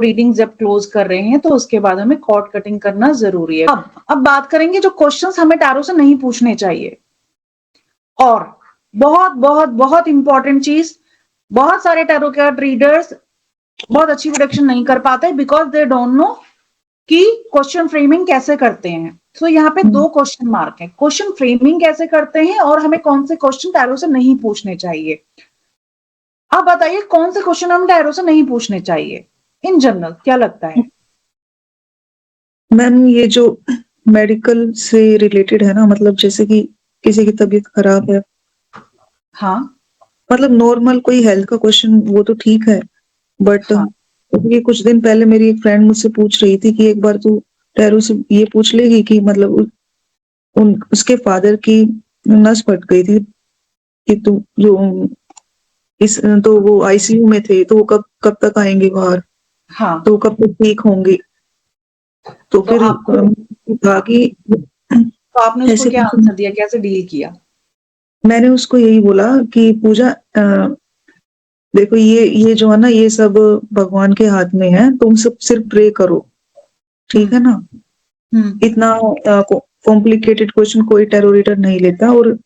Reading जब close कर रहे हैं तो उसके बाद हमें कॉर्ड कटिंग करना जरूरी है। अब बात करेंगे जो क्वेश्चंस हमें टैरो से नहीं पूछने चाहिए। और बहुत बहुत बहुत इंपॉर्टेंट चीज, बहुत सारे टैरो कार्ड रीडर्स बहुत अच्छी प्रोडक्शन नहीं कर पाते बिकॉज दे डोंट नो कि क्वेश्चन फ्रेमिंग कैसे करते हैं। तो यहाँ पे दो क्वेश्चन मार्क है, क्वेश्चन फ्रेमिंग कैसे करते हैं और हमें कौन से क्वेश्चन टैरो से नहीं पूछने चाहिए। आप बताइए कौन से क्वेश्चन हम टैरो से नहीं पूछने चाहिए इन जनरल, क्या लगता है? मैम ये जो मेडिकल से रिलेटेड है ना, मतलब जैसे कि किसी की तबीयत खराब है, हाँ मतलब नॉर्मल कोई हेल्थ का क्वेश्चन वो तो ठीक है, बट हाँ ये कुछ दिन पहले मेरी एक फ्रेंड मुझसे पूछ रही थी कि एक बार तू टैरो से ये पूछ लेगी कि मतलब उसके फादर की नस फट गई थी कि तू जो इस तो वो आईसीयू में थे, तो वो कब कब तक आएंगे बाहर, हाँ। तो कब तक ठीक होंगे। तो फिर आपको कहा कि तो आपने उसको ऐसे क्या आंसर दिया, कैसे डील किया? मैंने उसको यही बोला कि पूजा देखो ये जो है ना, ये सब भगवान के हाथ में है, तुम सब सिर्फ प्रे करो, ठीक है ना। हम्म। इतना कॉम्प्लिकेटेड क्वेश्चन कोई टैरो रीडर नहीं लेता, और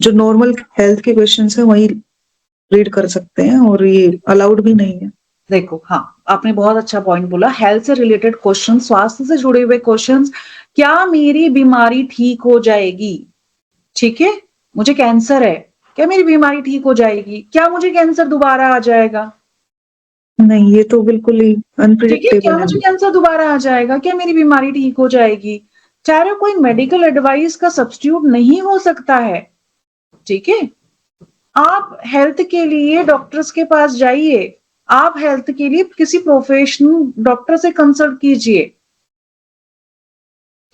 जो नॉर्मल हेल्थ के क्वेश्चंस है वही रीड कर सकते हैं, और ये अलाउड भी नहीं है। देखो, हाँ, आपने बहुत अच्छा पॉइंट बोला। हेल्थ से रिलेटेड क्वेश्चन, स्वास्थ्य से जुड़े हुए क्वेश्चंस, क्या मेरी बीमारी ठीक हो जाएगी? ठीक है, मुझे कैंसर है, क्या मेरी बीमारी ठीक हो जाएगी? क्या मुझे कैंसर दोबारा आ जाएगा? नहीं, ये तो बिल्कुल ही ठीक है, क्या अनप्रिडिक्टेबल है। मुझे कैंसर दोबारा आ जाएगा? क्या मेरी बीमारी ठीक हो जाएगी? चाहे कोई मेडिकल एडवाइस का सब्स्टिट्यूट नहीं हो सकता है। ठीक है, आप हेल्थ के लिए डॉक्टर्स के पास जाइए, आप हेल्थ के लिए किसी प्रोफेशनल डॉक्टर से कंसल्ट कीजिए।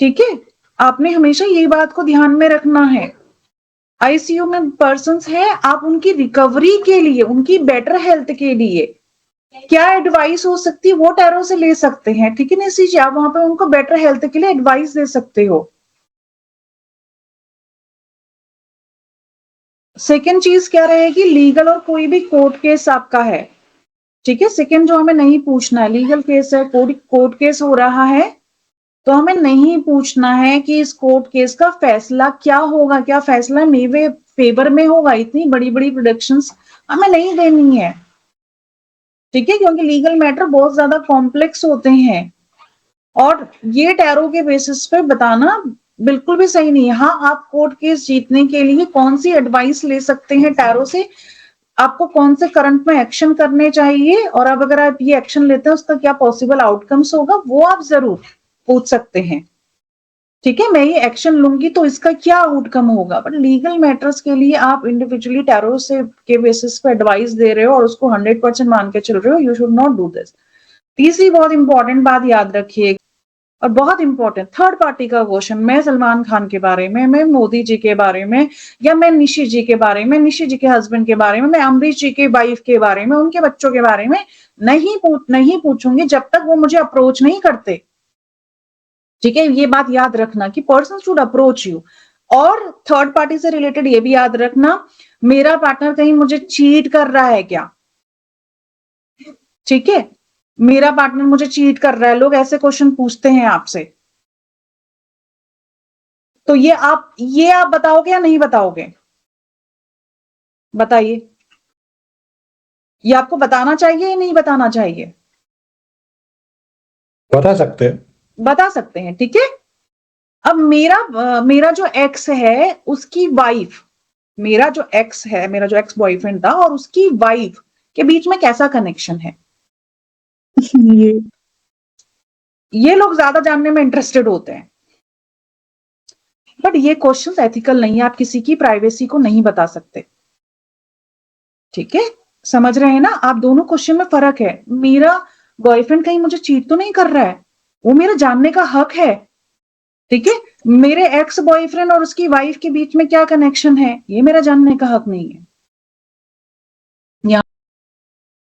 ठीक है, आपने हमेशा ये बात को ध्यान में रखना है। आईसीयू में पर्सन्स है, आप उनकी रिकवरी के लिए, उनकी बेटर हेल्थ के लिए क्या एडवाइस हो सकती है वो टैरो से ले सकते हैं। ठीक है ना, इसी आप वहां पे उनको बेटर हेल्थ के लिए एडवाइस दे सकते हो। सेकेंड चीज क्या रहेगी, लीगल और कोई भी कोर्ट केस आपका है। ठीक है, सेकेंड जो हमें नहीं पूछना है, लीगल केस है, कोर्ट केस हो रहा है, तो हमें नहीं पूछना है कि इस कोर्ट केस का फैसला क्या होगा, क्या फैसला मेरे फेवर में होगा। इतनी बड़ी बड़ी प्रोडक्शंस हमें नहीं देनी है। ठीक है, क्योंकि लीगल मैटर बहुत ज्यादा कॉम्प्लेक्स होते हैं और ये टैरो के बेसिस पे बताना बिल्कुल भी सही नहीं है। हाँ, आप कोर्ट केस जीतने के लिए कौन सी एडवाइस ले सकते हैं टैरो से, आपको कौन से करंट में एक्शन करने चाहिए, और अब अगर आप ये एक्शन लेते हैं उसका क्या पॉसिबल आउटकम्स होगा, वो आप जरूर पूछ सकते हैं। ठीक है, मैं ये एक्शन लूंगी तो इसका क्या आउटकम होगा, बट लीगल मैटर्स के लिए आप इंडिविजुअली टैरो से के बेसिस पे एडवाइस दे रहे हो और उसको 100% मान के चल रहे हो, you should not do this. तीसरी बहुत इंपॉर्टेंट बात याद रखिए, और बहुत इंपॉर्टेंट, थर्ड पार्टी का क्वेश्चन, मैं सलमान खान के बारे में, मैं मोदी जी के बारे में, या मैं निशी जी के बारे में, निशी जी के हस्बैंड के बारे में, मैं अमरीश जी के वाइफ के बारे में, उनके बच्चों के बारे में नहीं पूछूंगी जब तक वो मुझे अप्रोच नहीं करते। ठीक है, ये बात याद रखना कि पर्सन शुड अप्रोच यू। और थर्ड पार्टी से रिलेटेड ये भी याद रखना, मेरा पार्टनर कहीं मुझे चीट कर रहा है क्या? ठीक है, मेरा पार्टनर मुझे चीट कर रहा है, लोग ऐसे क्वेश्चन पूछते हैं आपसे, तो ये आप बताओगे या नहीं बताओगे? बताइए, ये आपको बताना चाहिए या नहीं बताना चाहिए? बता सकते हैं। बता सकते हैं, ठीक है। अब मेरा जो एक्स है उसकी वाइफ, मेरा जो एक्स बॉयफ्रेंड था और उसकी वाइफ के बीच में कैसा कनेक्शन है, ये लोग ज्यादा जानने में इंटरेस्टेड होते हैं। बट ये क्वेश्चंस एथिकल नहीं है, आप किसी की प्राइवेसी को नहीं बता सकते। ठीक है, समझ रहे हैं ना आप? दोनों क्वेश्चन में फर्क है। मेरा बॉयफ्रेंड कहीं मुझे चीट तो नहीं कर रहा है, वो मेरा जानने का हक है। ठीक है, मेरे एक्स बॉयफ्रेंड और उसकी वाइफ के बीच में क्या कनेक्शन है, ये मेरा जानने का हक नहीं है।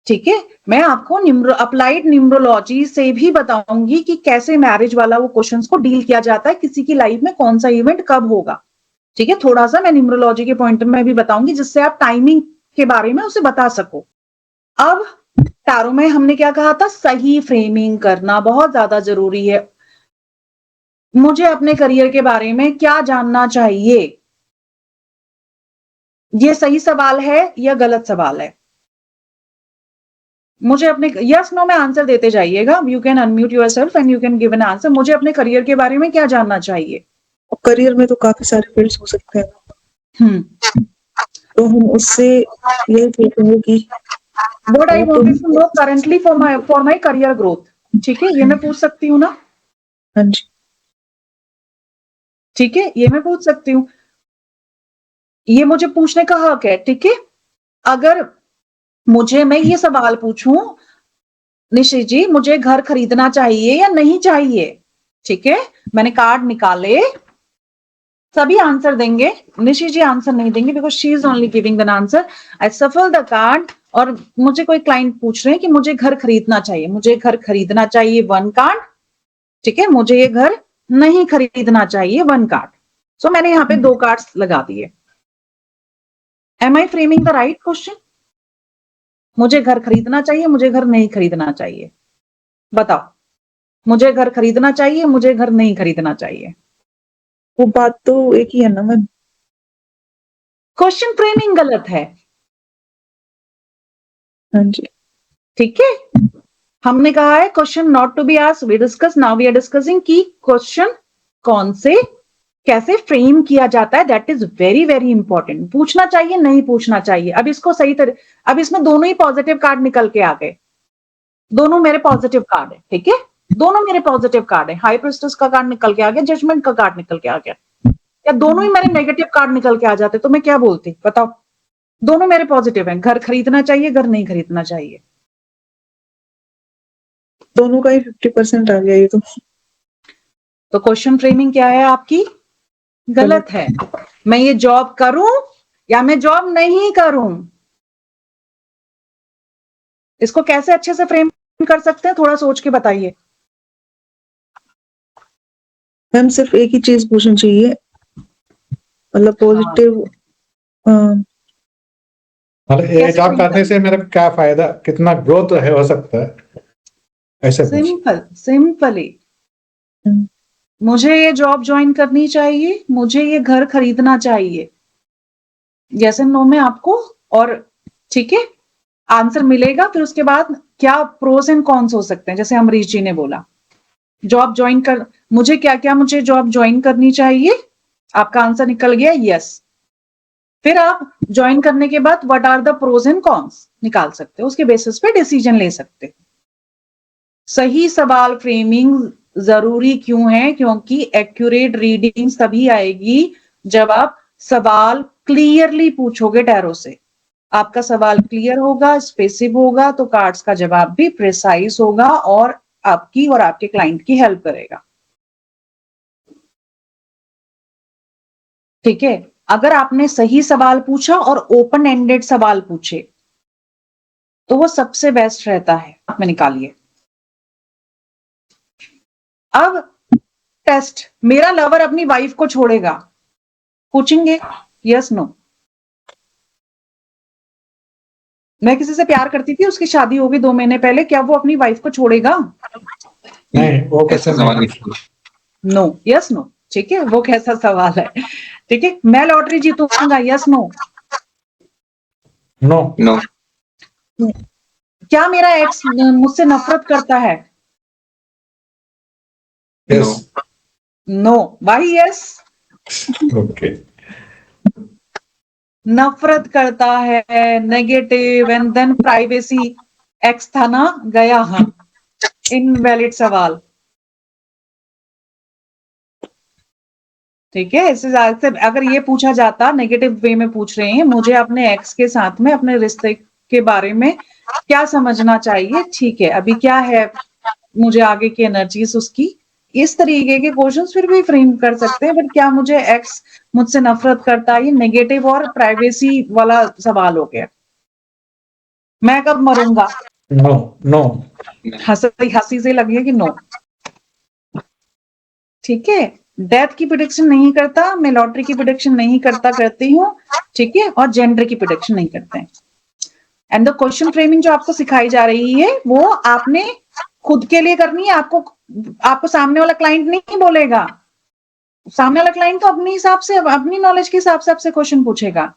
ठीक है, मैं आपको अप्लाइड न्यूमरोलॉजी से भी बताऊंगी कि कैसे मैरिज वाला वो क्वेश्चंस को डील किया जाता है, किसी की लाइफ में कौन सा इवेंट कब होगा। ठीक है, थोड़ा सा मैं न्यूमरोलॉजी के पॉइंट में भी बताऊंगी जिससे आप टाइमिंग के बारे में उसे बता सको। अब टैरो में हमने क्या कहा था, सही फ्रेमिंग करना बहुत ज्यादा जरूरी है। मुझे अपने करियर के बारे में क्या जानना चाहिए, ये सही सवाल है या गलत सवाल है। मुझे अपने यस नो में आंसर देते जाइएगा। You can unmute yourself and you can give an answer. मुझे अपने करियर के बारे में क्या जानना चाहिए। और करियर में तो काफी सारे फील्ड्स हो सकते हैं, तो हम उससे यही पूछेंगे कि व्हाट आई तुम, wanted to know currently for my career growth. ठीक है, ये मैं पूछ सकती हूँ ना। हाँ जी, ठीक है, ये मैं पूछ सकती हूँ, ये मुझे पूछने का हक है। ठीक है, अगर मैं ये सवाल पूछूं, निशि जी मुझे घर खरीदना चाहिए या नहीं चाहिए, ठीक है, मैंने कार्ड निकाले, सभी आंसर देंगे, निशि जी आंसर नहीं देंगे because she is only giving the answer. I shuffle the card और मुझे कोई क्लाइंट पूछ रहे हैं कि मुझे घर खरीदना चाहिए, मुझे घर खरीदना चाहिए 1 कार्ड, ठीक है, मुझे ये घर नहीं खरीदना चाहिए 1 कार्ड। सो मैंने यहाँ पे 2 कार्ड्स लगा दिए। Am I framing the right question? मुझे घर खरीदना चाहिए, मुझे घर नहीं खरीदना चाहिए, बताओ। मुझे घर खरीदना चाहिए, मुझे घर नहीं खरीदना चाहिए। वो बात तो एक ही है ना मैम। क्वेश्चन फ्रेमिंग गलत है। हाँ जी, ठीक है, हमने कहा है question not to be asked, we discuss, now we are discussing कि क्वेश्चन कौन से कैसे फ्रेम किया जाता है। That is very very important. पूछना चाहिए, नहीं पूछना चाहिए। अब इसको सही तरह, अब इसमें दोनों ही पॉजिटिव कार्ड निकल के आ गए, दोनों मेरे पॉजिटिव कार्ड है। ठीक है, दोनों मेरे पॉजिटिव कार्ड है। हाई प्रिस्टेस का कार्ड निकल के आ गया, जजमेंट का कार्ड निकल के आ गया। या दोनों ही मेरे नेगेटिव कार्ड निकल के आ जाते तो मैं क्या बोलती, बताओ। दोनों मेरे पॉजिटिव हैं, घर खरीदना चाहिए, घर नहीं खरीदना चाहिए। दोनों का ही 50% आ गया ये तो क्वेश्चन फ्रेमिंग क्या है आपकी, गलत है। मैं ये जॉब करूं या मैं जॉब नहीं करूं, इसको कैसे अच्छे से फ्रेम कर सकते हैं, थोड़ा सोच के बताइए। मैम सिर्फ एक ही चीज पूछनी चाहिए, मतलब पॉजिटिव। मतलब ये कैसे जॉब frame करने से मेरा क्या फायदा, कितना ग्रोथ है हो सकता है, ऐसे पूछ। सिंपली मुझे ये जॉब ज्वाइन करनी चाहिए, मुझे ये घर खरीदना चाहिए, जैसे नो में आपको, और ठीक है आंसर मिलेगा। फिर उसके बाद क्या प्रोस एंड कॉन्स हो सकते हैं, जैसे अमरीश जी ने बोला जॉब ज्वाइन कर, मुझे क्या क्या, मुझे जॉब ज्वाइन करनी चाहिए, आपका आंसर निकल गया यस। फिर आप ज्वाइन करने के बाद what are the pros and cons निकाल सकते हो, उसके बेसिस पे डिसीजन ले सकते हो। सही सवाल फ्रेमिंग जरूरी क्यों है, क्योंकि एक्यूरेट रीडिंग तभी आएगी जब आप सवाल क्लियरली पूछोगे टैरो से। आपका सवाल क्लियर होगा, स्पेसिफिक होगा, तो कार्ड्स का जवाब भी प्रिसाइज होगा और आपकी और आपके क्लाइंट की हेल्प करेगा। ठीक है, अगर आपने सही सवाल पूछा और ओपन एंडेड सवाल पूछे तो वो सबसे बेस्ट रहता है। आप में निकालिए। अब टेस्ट, मेरा लवर अपनी वाइफ को छोड़ेगा, पूछेंगे यस नो। मैं किसी से प्यार करती थी, उसकी शादी हो गई 2 महीने पहले, क्या वो अपनी वाइफ को छोड़ेगा? नहीं, वो कैसे नहीं। No, yes no. ठीक है, वो कैसा सवाल है। ठीक है, मैं लॉटरी जीतूंगा, यस नो। नो नो क्या मेरा एक्स मुझसे नफरत करता है? Yes no. Why yes? Okay. नफरत करता है, negative and then privacy, ex था ना, गया। हाँ, इनवैलिड सवाल। ठीक है, इससे अगर ये पूछा जाता, नेगेटिव वे में पूछ रहे हैं, मुझे अपने एक्स के साथ में अपने रिश्ते के बारे में क्या समझना चाहिए, ठीक है अभी क्या है, मुझे आगे की एनर्जीज उसकी, इस तरीके के क्वेश्चंस फिर भी फ्रेम कर सकते हैं। बट क्या मुझे एक्स मुझसे नफरत करता है, ये नेगेटिव और प्राइवेसी वाला सवाल हो गया। मैं कब मरूंगा? नो नो हंसी से लगी है कि नो। ठीक है, डेथ की प्रिडिक्शन नहीं करता, मैं लॉटरी की प्रिडिक्शन नहीं करती हूँ, ठीक है, और जेंडर की प्रिडिक्शन नहीं करते हैं। एंड द क्वेश्चन फ्रेमिंग जो आपको सिखाई जा रही है वो आपने खुद के लिए करनी है। आपको सामने वाला क्लाइंट नहीं बोलेगा, सामने वाला क्लाइंट तो अपने हिसाब से, अपनी नॉलेज के हिसाब से आपसे क्वेश्चन पूछेगा।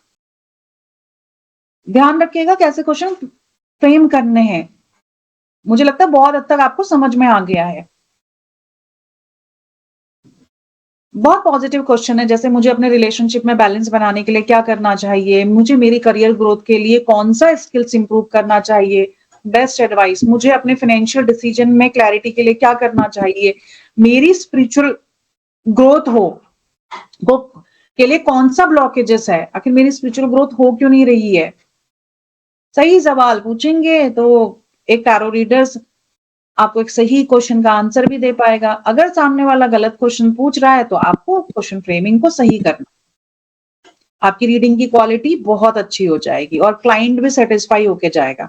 ध्यान रखिएगा कैसे क्वेश्चन फ्रेम करने हैं। मुझे लगता है बहुत हद तक आपको समझ में आ गया है। बहुत पॉजिटिव क्वेश्चन है, जैसे मुझे अपने रिलेशनशिप में बैलेंस बनाने के लिए क्या करना चाहिए, मुझे मेरी करियर ग्रोथ के लिए कौन सा स्किल्स इंप्रूव करना चाहिए, बेस्ट एडवाइस, मुझे अपने फाइनेंशियल डिसीजन में क्लैरिटी के लिए क्या करना चाहिए, मेरी स्पिरिचुअल ग्रोथ वो के लिए कौन सा ब्लॉकेजेस है, आखिर मेरी स्पिरिचुअल ग्रोथ हो क्यों नहीं रही है। सही सवाल पूछेंगे तो एक टैरो रीडर्स आपको एक सही क्वेश्चन का आंसर भी दे पाएगा। अगर सामने वाला गलत क्वेश्चन पूछ रहा है तो आपको क्वेश्चन फ्रेमिंग को सही करना, आपकी रीडिंग की क्वालिटी बहुत अच्छी हो जाएगी और क्लाइंट भी सेटिस्फाई होके जाएगा।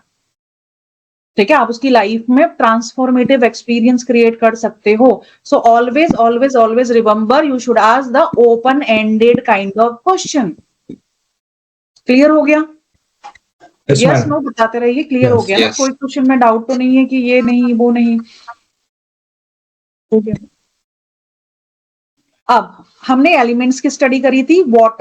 ठीक है, आप उसकी लाइफ में ट्रांसफॉर्मेटिव एक्सपीरियंस क्रिएट कर सकते हो। So always always always remember, you should ask the open ended kind of question. Clear हो गया? Yes, yes ma'am. नो बताते रहिए। क्लियर हो Yes. गया ना? Yes. कोई क्वेश्चन में डाउट तो नहीं है कि ये नहीं वो नहीं हो गया? अब हमने एलिमेंट्स की स्टडी करी थी, वाटर